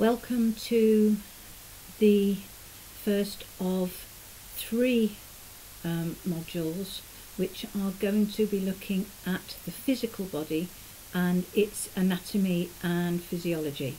Welcome to the first of three modules which are going to be looking at the physical body and its anatomy and physiology.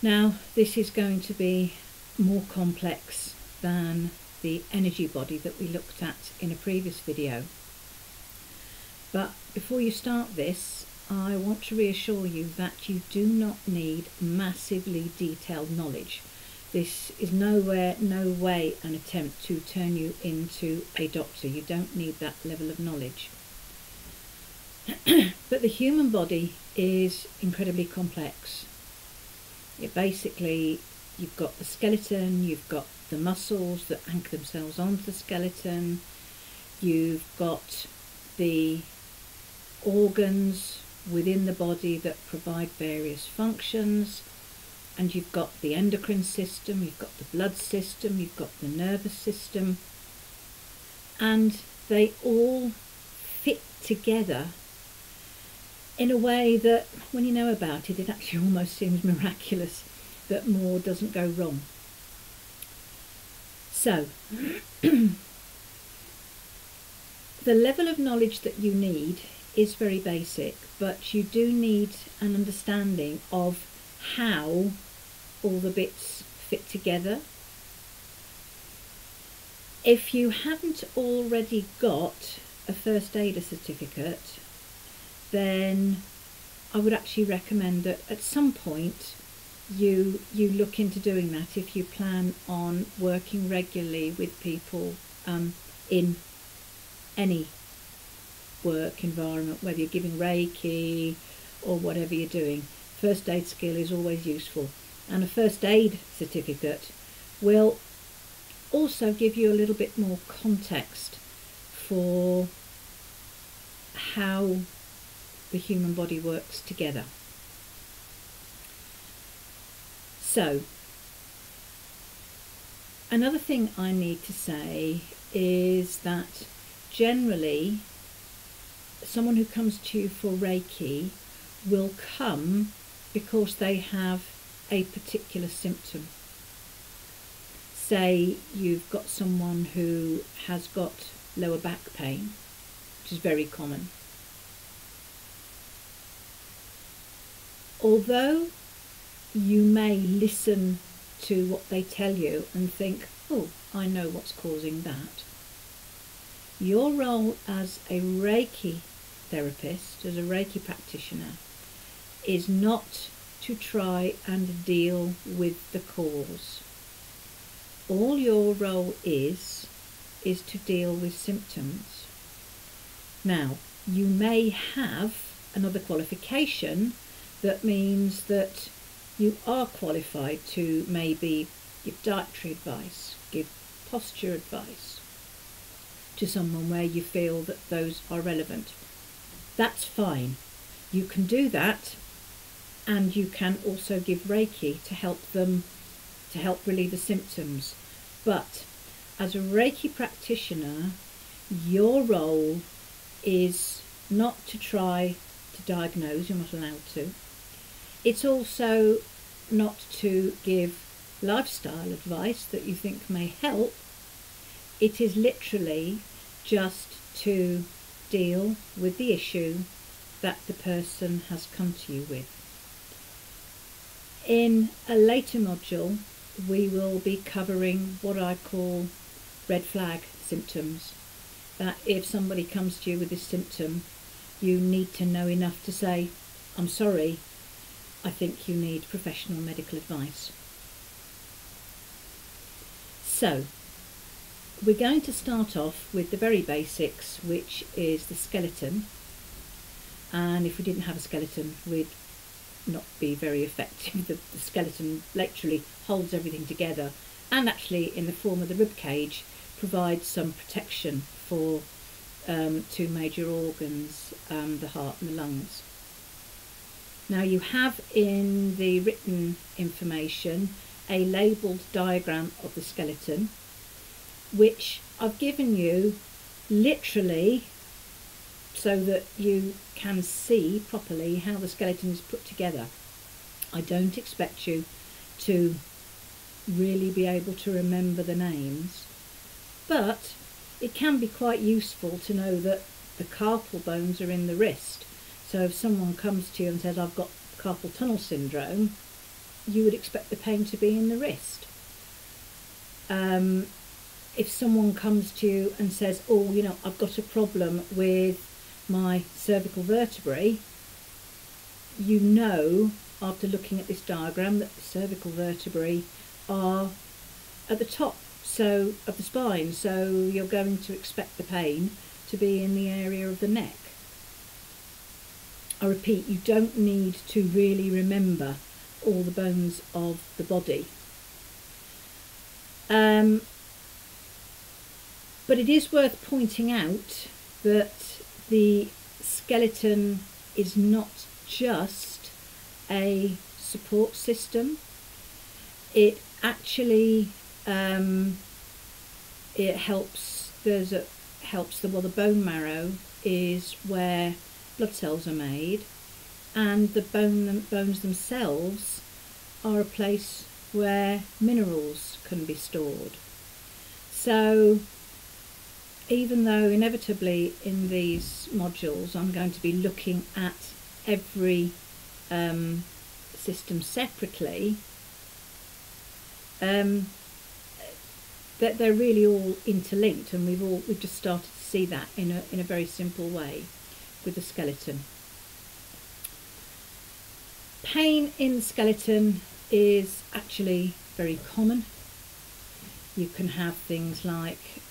Now, this is going to be more complex than the energy body that we looked at in a previous video. But before you start this, I want to reassure you that you do not need massively detailed knowledge. This is no way an attempt to turn you into a doctor. You don't need that level of knowledge. But the human body is incredibly complex. Basically, you've got the skeleton, you've got the muscles that anchor themselves onto the skeleton, you've got the organs within the body that provide various functions, and you've got the endocrine system, you've got the blood system, you've got the nervous system, and they all fit together in a way that, when you know about it, it actually almost seems miraculous that more doesn't go wrong. So, the level of knowledge that you need is very basic, but you do need an understanding of how all the bits fit together. If you haven't already got a first aider certificate, then I would actually recommend that at some point you look into doing that if you plan on working regularly with people in any work environment, whether you're giving Reiki or whatever you're doing. First aid skill is always useful, and a first aid certificate will also give you a little bit more context for how the human body works together. So, another thing I need to say is that generally someone who comes to you for Reiki will come because they have a particular symptom. Say you've got someone who has got lower back pain, which is very common. Although you may listen to what they tell you and think, oh, I know what's causing that, your role as a Reiki therapist, as a Reiki practitioner, is not to try and deal with the cause. All your role is to deal with symptoms. Now, you may have another qualification that means that you are qualified to maybe give dietary advice, give posture advice to someone where you feel that those are relevant. That's fine. You can do that, and you can also give Reiki to help relieve the symptoms. But as a Reiki practitioner, your role is not to try to diagnose. You're not allowed to. It's also not to give lifestyle advice that you think may help. It is literally just to deal with the issue that the person has come to you with. In a later module, we will be covering what I call red flag symptoms. That if somebody comes to you with this symptom, you need to know enough to say, I'm sorry, I think you need professional medical advice. So, we're going to start off with the very basics, which is the skeleton. And if we didn't have a skeleton, we'd not be very effective. The skeleton literally holds everything together, and actually in the form of the rib cage provides some protection for two major organs, the heart and the lungs. Now, you have in the written information a labelled diagram of the skeleton, which I've given you literally so that you can see properly how the skeleton is put together. I don't expect you to really be able to remember the names, but it can be quite useful to know that the carpal bones are in the wrist. So if someone comes to you and says, I've got carpal tunnel syndrome, you would expect the pain to be in the wrist. If someone comes to you and says, oh, you know, I've got a problem with my cervical vertebrae, you know, after looking at this diagram, that the cervical vertebrae are at the top of the spine, so you're going to expect the pain to be in the area of the neck. I repeat, you don't need to really remember all the bones of the body. But it is worth pointing out that the skeleton is not just a support system. It actually it helps. The bone marrow is where blood cells are made, and the bones themselves are a place where minerals can be stored. So even though inevitably in these modules I'm going to be looking at every system separately, that they're really all interlinked, and we've just started to see that in a very simple way with the skeleton. Pain in the skeleton is actually very common. You can have things like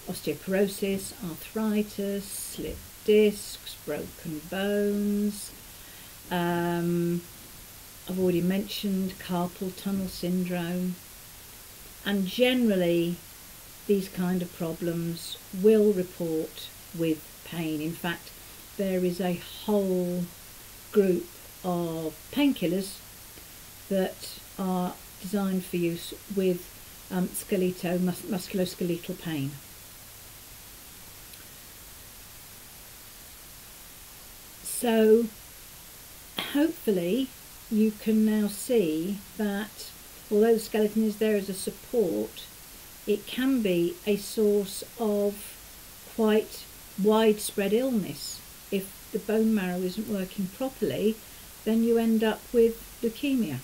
osteoporosis, arthritis, slipped discs, broken bones. I've already mentioned carpal tunnel syndrome, and generally these kind of problems will report with pain. In fact, there is a whole group of painkillers that are designed for use with musculoskeletal pain. So hopefully you can now see that although the skeleton is there as a support, it can be a source of quite widespread illness. If the bone marrow isn't working properly, then you end up with leukemia.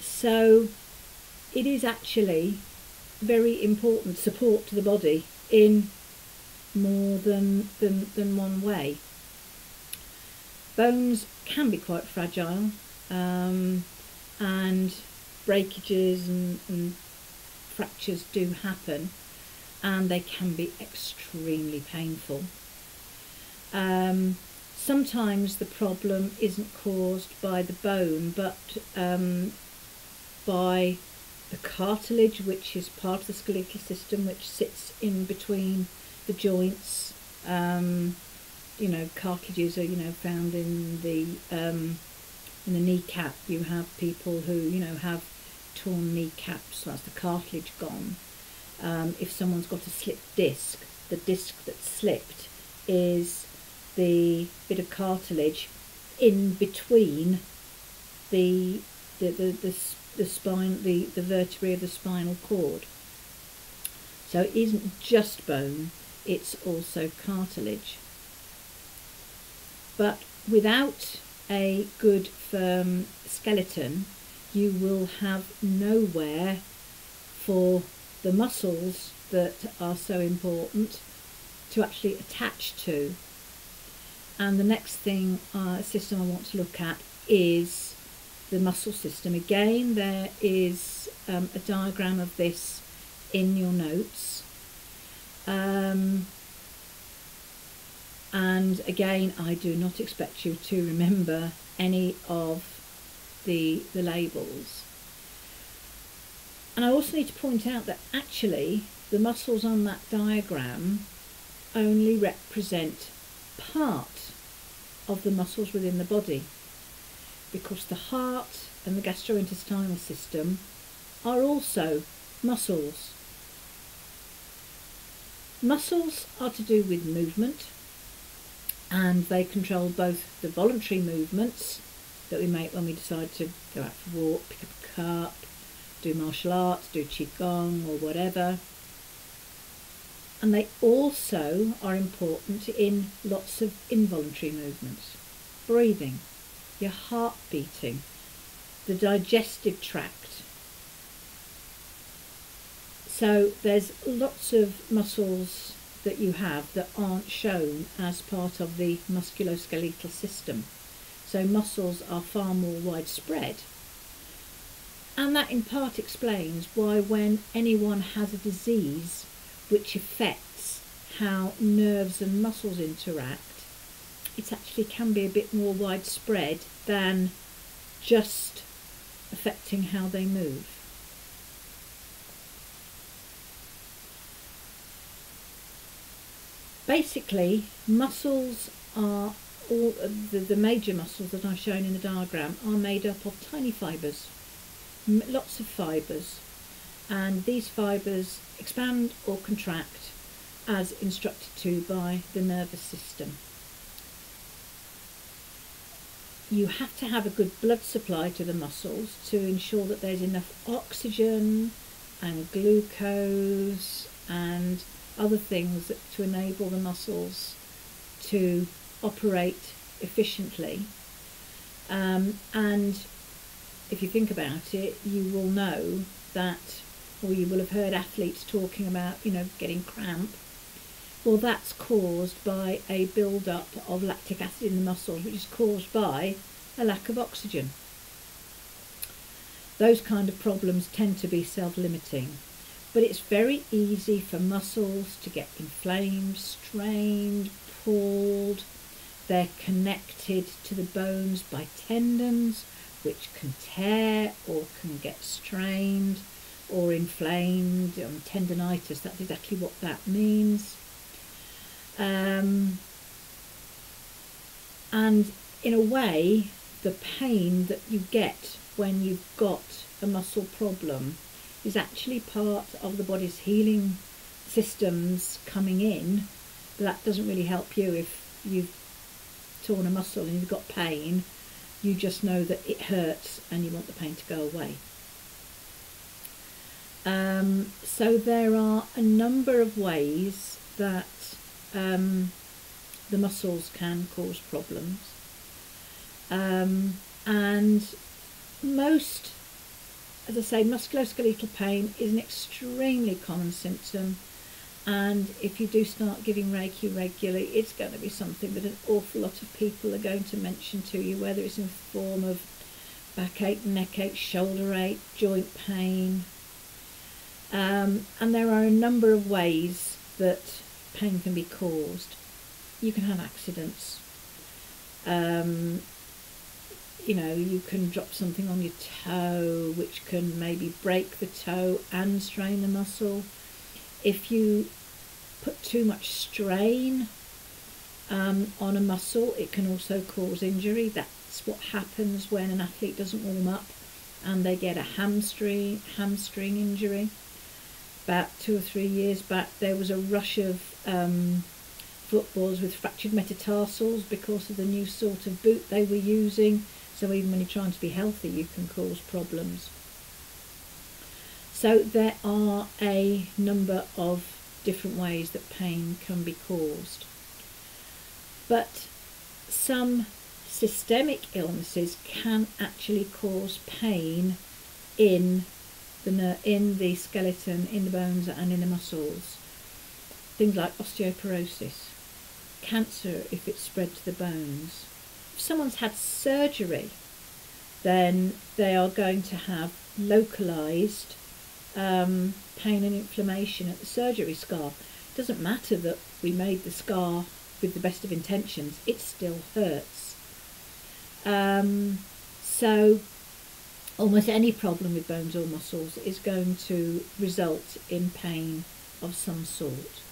So it is actually very important support to the body in more than one way. Bones can be quite fragile, and breakages and fractures do happen, and they can be extremely painful. Sometimes the problem isn't caused by the bone, but by the cartilage, which is part of the skeletal system, which sits in between the joints. You know, cartilages are, you know, found in the kneecap. You have people who, you know, have torn kneecaps. That's the cartilage gone. If someone's got a slipped disc, the disc that's slipped is the bit of cartilage in between the spine, the vertebrae of the spinal cord. So it isn't just bone, it's also cartilage. But without a good firm skeleton, you will have nowhere for the muscles that are so important to actually attach to. And the next thing system I want to look at is the muscle system. Again, there is a diagram of this in your notes. And again, I do not expect you to remember any of the labels. And I also need to point out that actually the muscles on that diagram only represent part of the muscles within the body, because the heart and the gastrointestinal system are also muscles. Muscles are to do with movement, and they control both the voluntary movements that we make when we decide to go out for a walk, pick up a cup, do martial arts, do qigong or whatever. And they also are important in lots of involuntary movements. Breathing, your heart beating, the digestive tract. So there's lots of muscles that you have that aren't shown as part of the musculoskeletal system. So muscles are far more widespread. And that in part explains why when anyone has a disease which affects how nerves and muscles interact, it actually can be a bit more widespread than just affecting how they move. Basically, muscles are all the major muscles that I've shown in the diagram are made up of tiny fibres, lots of fibres, and these fibres expand or contract as instructed to by the nervous system. You have to have a good blood supply to the muscles to ensure that there's enough oxygen and glucose and other things to enable the muscles to operate efficiently. And if you think about it, you will know that, or you will have heard athletes talking about, getting cramp. Well, that's caused by a build-up of lactic acid in the muscles, which is caused by a lack of oxygen. Those kind of problems tend to be self-limiting, but it's very easy for muscles to get inflamed, strained, pulled. They're connected to the bones by tendons, which can tear or can get strained or inflamed. Tendinitis, that's exactly what that means. And in a way, the pain that you get when you've got a muscle problem is actually part of the body's healing systems coming in, but that doesn't really help you if you've torn a muscle and you've got pain. You just know that it hurts and you want the pain to go away. So there are a number of ways that the muscles can cause problems, and most, as I say, musculoskeletal pain is an extremely common symptom, and if you do start giving Reiki regularly, it's going to be something that an awful lot of people are going to mention to you, whether it's in the form of backache, neck ache, shoulder ache, joint pain. And there are a number of ways that pain can be caused. You can have accidents. You can drop something on your toe, which can maybe break the toe and strain the muscle. If you put too much strain on a muscle, it can also cause injury. That's what happens when an athlete doesn't warm up and they get a hamstring injury. About 2 or 3 years back, there was a rush of footballers with fractured metatarsals because of the new sort of boot they were using. So even when you're trying to be healthy, you can cause problems. So there are a number of different ways that pain can be caused. But some systemic illnesses can actually cause pain in the skeleton, in the bones and in the muscles. Things like osteoporosis, cancer if it's spread to the bones. If someone's had surgery, then they are going to have localised pain and inflammation at the surgery scar. It doesn't matter that we made the scar with the best of intentions, it still hurts. So almost any problem with bones or muscles is going to result in pain of some sort.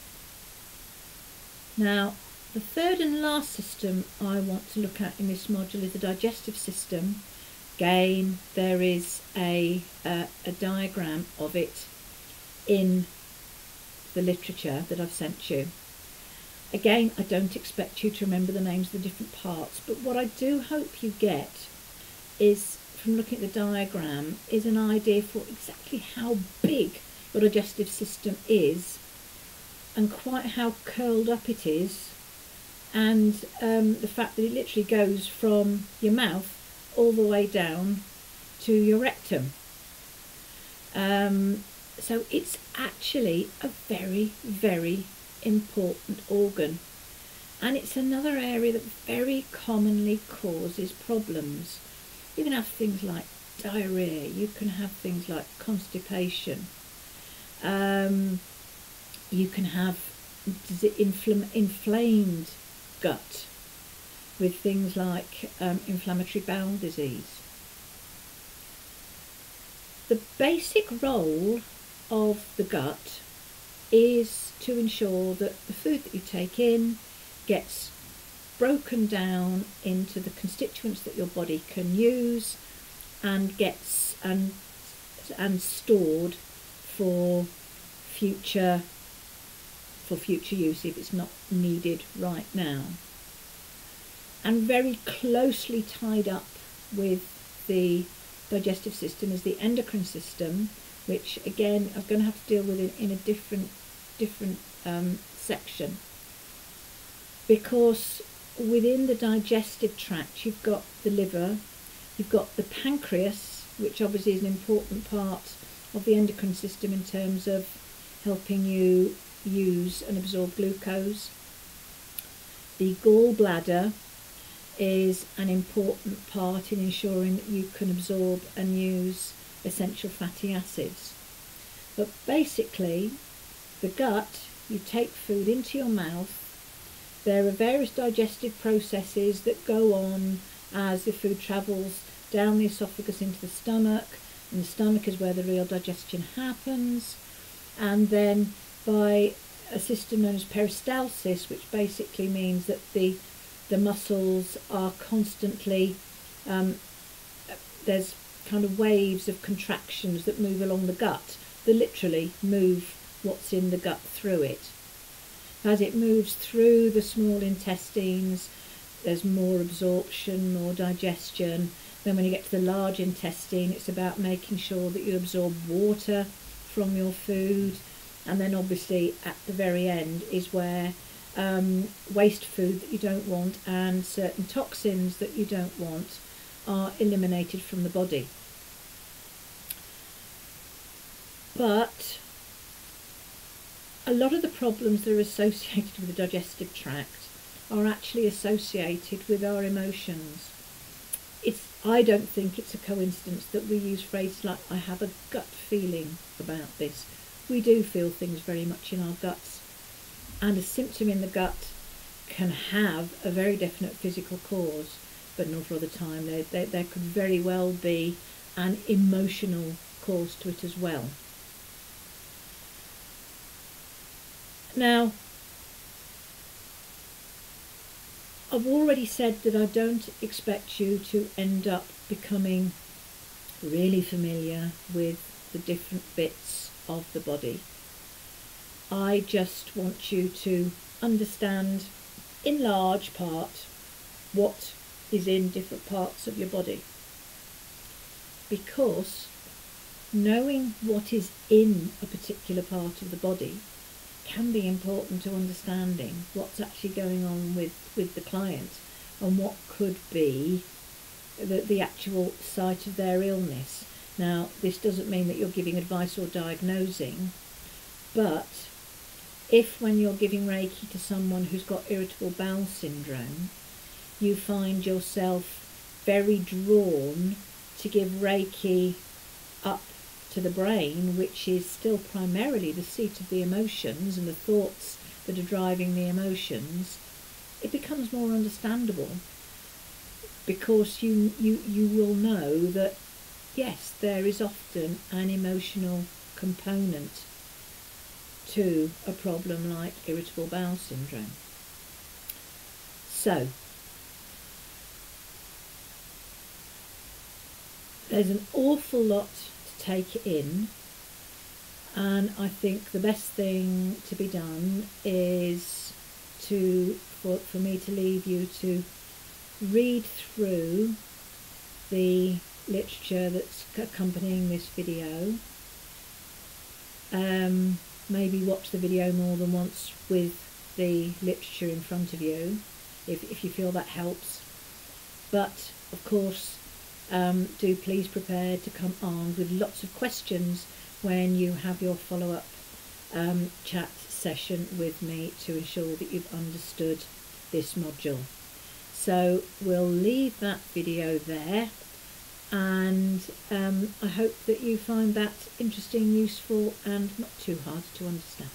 Now, the third and last system I want to look at in this module is the digestive system. Again, there is a diagram of it in the literature that I've sent you. Again, I don't expect you to remember the names of the different parts, but what I do hope you get is, from looking at the diagram, is an idea for exactly how big your digestive system is and quite how curled up it is, and the fact that it literally goes from your mouth all the way down to your rectum. So it's actually a very, very important organ, and it's another area that very commonly causes problems. You can have things like diarrhea, you can have things like constipation, you can have inflamed gut with things like inflammatory bowel disease. The basic role of the gut is to ensure that the food that you take in gets broken down into the constituents that your body can use and gets and stored for future use if it's not needed right now. And very closely tied up with the digestive system is the endocrine system, which again I'm going to have to deal with in a different section, because within the digestive tract you've got the liver, you've got the pancreas, which obviously is an important part of the endocrine system in terms of helping you use and absorb glucose. The gallbladder is an important part in ensuring that you can absorb and use essential fatty acids. But basically, the gut, you take food into your mouth, there are various digestive processes that go on as the food travels down the esophagus into the stomach, and the stomach is where the real digestion happens, and then by a system known as peristalsis, which basically means that the muscles are constantly, there's kind of waves of contractions that move along the gut, that literally move what's in the gut through it. As it moves through the small intestines, there's more absorption, more digestion. Then when you get to the large intestine, it's about making sure that you absorb water from your food. And then obviously at the very end is where waste food that you don't want and certain toxins that you don't want are eliminated from the body. But a lot of the problems that are associated with the digestive tract are actually associated with our emotions. I don't think it's a coincidence that we use phrases like, I have a gut feeling about this. We do feel things very much in our guts, and a symptom in the gut can have a very definite physical cause, but not all the time. There could very well be an emotional cause to it as well. Now, I've already said that I don't expect you to end up becoming really familiar with the different bits of the body. I just want you to understand, in large part, what is in different parts of your body. Because knowing what is in a particular part of the body can be important to understanding what's actually going on with the client and what could be the actual site of their illness. Now, this doesn't mean that you're giving advice or diagnosing, but if when you're giving Reiki to someone who's got irritable bowel syndrome, you find yourself very drawn to give Reiki up to the brain, which is still primarily the seat of the emotions and the thoughts that are driving the emotions, it becomes more understandable, because you will know that yes, there is often an emotional component to a problem like irritable bowel syndrome. So there's an awful lot to take in, and I think the best thing to be done is for me to leave you to read through the literature that's accompanying this video. Maybe watch the video more than once with the literature in front of you, if you feel that helps. But of course, do please prepare to come armed with lots of questions when you have your follow-up chat session with me to ensure that you've understood this module. So we'll leave that video there, and I hope that you find that interesting, useful and not too hard to understand.